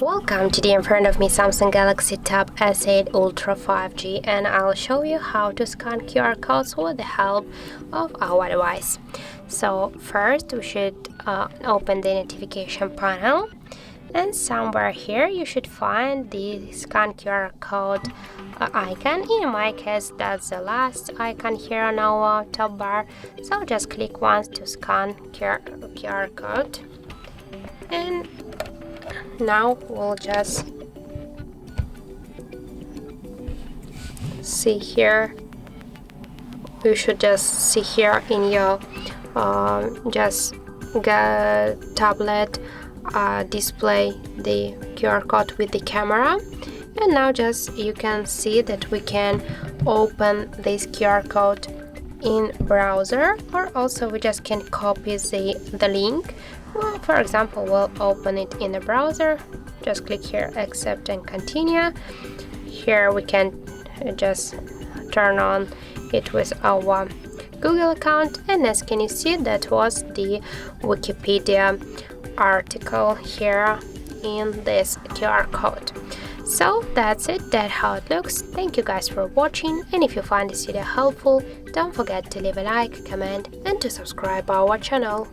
Welcome to the in front of me Samsung Galaxy Tab S8 Ultra 5G, and I'll show you how to scan QR codes with the help of our device. So first we should open the notification panel, and somewhere here you should find the scan QR code icon. In my case that's the last icon here on our top bar, so just click once to scan QR code. And now we'll just see here. You should just see here in your tablet display the QR code with the camera. And now just you can see that we can open this QR code in browser, or also we just can copy the link. Well, for example, we'll open it in the browser. Just click here, accept and continue. Here we can just turn on it with our Google account, and as can you see, that was the Wikipedia article here in this QR code. So that's it, that's how it looks. Thank you guys for watching, and if you find this video helpful, don't forget to leave a like, comment and to subscribe our channel.